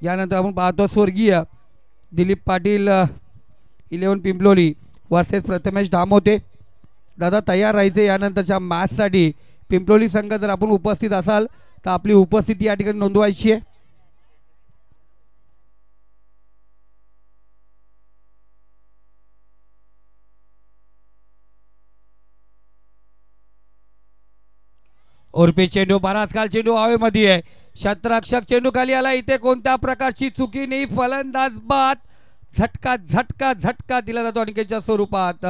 यानंतर आपण पाहतो स्वर्गीय दिलीप पाटील 11 पिंपलोली वर्सेस प्रथमेश धामोते. दादा तयार राहायचे यानंतरच्या मॅचसाठी. पिंपलोली संघ जर आपण उपस्थित असाल तर आपली उपस्थिती या ठिकाणी नोंदवायची आहे. उर्फी चेंडू बराच काल चेंडू हवेमध्ये आहे. क्षेत्ररक्षक चेंडू खाली आला. इथे कोणत्या प्रकारची चुकी नाही. फलंदाज बाद. झटका झटका झटका दिला जातो अनिकेतच्या स्वरूपात.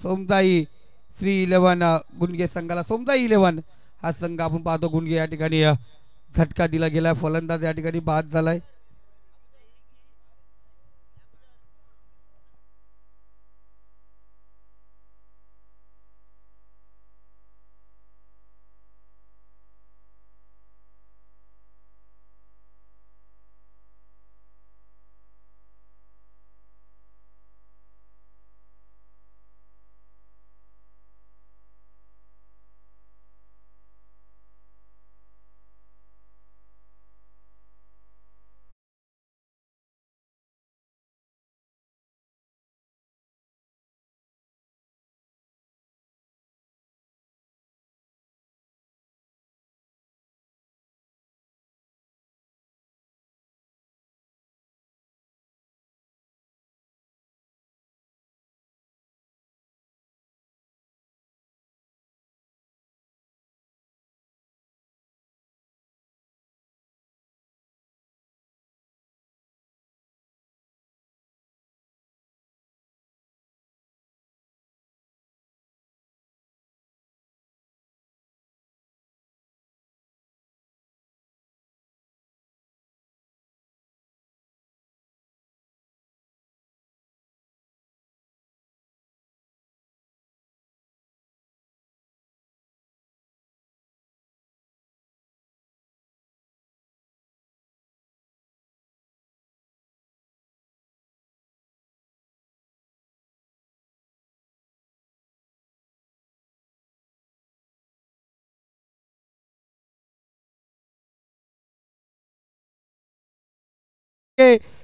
सोमजाई श्री 11 गुंडगे संघाला सोमजाई 11 हा संघ आपण पाहतो. गुंडगे या ठिकाणी झटका दिला गेला. फलंदाज या ठिकाणी बाद झालाय.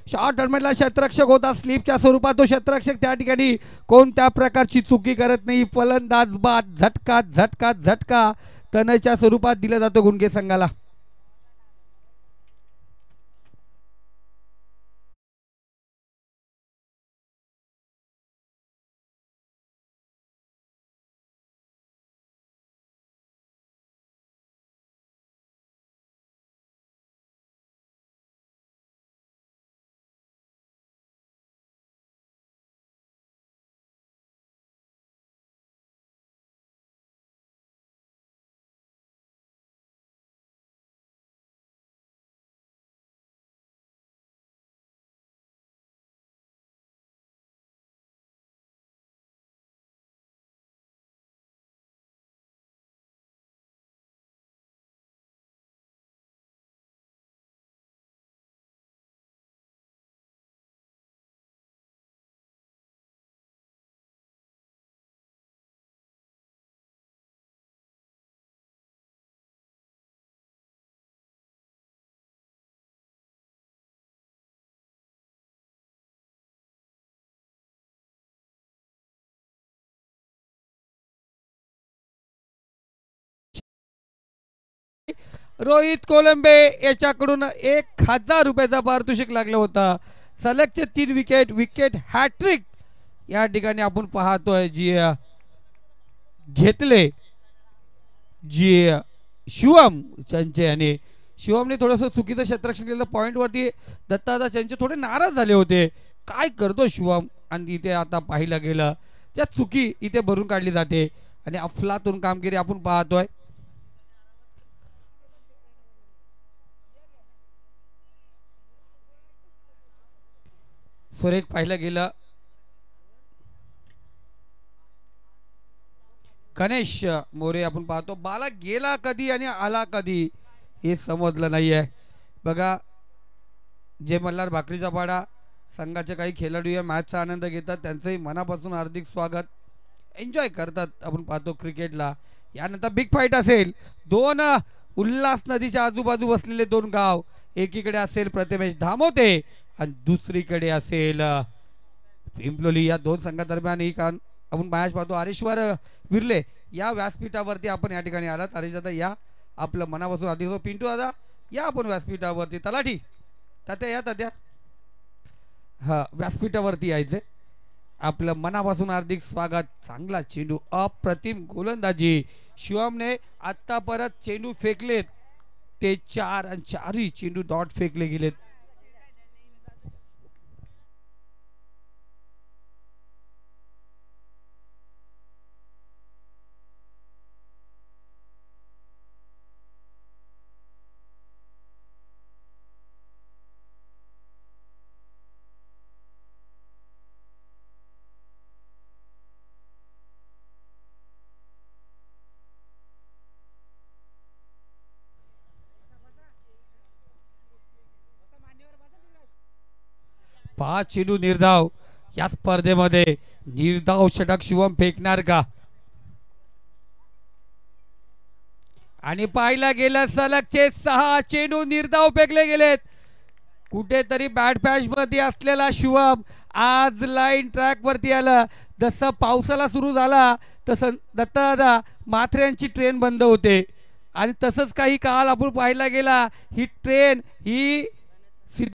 शॉर्ट टर्मिनला क्षेत्ररक्षक होता. स्लिपच्या स्वरूपात तो क्षेत्ररक्षक त्या ठिकाणी कोणत्या प्रकारची चुकी करत नाही. फलंदाज बाद. झटका झटका झटका तनयच्या स्वरूपात दिला जातो गुंडगे संघाला. रोहित कोलंबे याच्याकडून 1000 रुपयाचा पारितोषिक लागला होता. सलगचे 3 विकेट. विकेट हॅट्रिक या ठिकाणी आपण पाहतोय जी घेतले जी शिवम चंचे आणि शिवमने थोडंसं चुकीचं क्षेत्ररक्षण केलं. पॉईंटवरती दत्तादा चंचे थोडे नाराज झाले होते. काय करतो शिवम. आणि इथे आता पाहिलं गेलं त्या चुकी इथे भरून काढली जाते आणि अफलातून कामगिरी आपण पाहतोय. सुरेख पाहिलं गेलं. गणेश मोरे आपण पाहतो. बाला गेला कधी आणि आला कधी हे समजलं नाही आहे. बघा जे मल्हार भाकरीचा पाडा संघाचे काही खेळाडू या मॅचचा आनंद घेतात. त्यांचंही मनापासून हार्दिक स्वागत. एन्जॉय करतात आपण पाहतो क्रिकेटला. यानंतर बिग फाईट असेल. 2 उल्हास नदीच्या आजूबाजू बसलेले दोन गाव, एकीकडे असेल प्रथमेश धामोते आणि दुसरीकडे असेल पिंपलोली. या दोन संघादरम्यान ही आपण मॅच पाहतो. हरेश्वर विरले या व्यासपीठावरती आपण या ठिकाणी आलात. हरीश दादा या, आपलं मनापासून आधी पिंटू दादा या आपण व्यासपीठावरती. तलाठी तात्या या, तात्या हा व्यासपीठावरती यायचे. आपलं मनापासून हार्दिक स्वागत. चांगला चेंडू, अप्रतिम गोलंदाजी. शिवमने आत्ता परत चेंडू फेकलेत ते 4 आणि 4ही चेंडू डॉट फेकले गेलेत. पाच चेंडू निर्धाव. या स्पर्धेमध्ये निर्धाव षटक शिवम फेकणार का? आणि पाहायला गेलं सलगचे 6 चेंडू निर्धाव फेकले गेलेत. कुठेतरी बॅट पॅच मध्ये असलेला शिवम आज लाईन ट्रॅक वरती आला. जसं पावसाला सुरू झाला तसं दत्तदादा मात्रे यांची ट्रेन बंद होते आणि तसंच काही काल आपण पाहायला गेला ही ट्रेन ही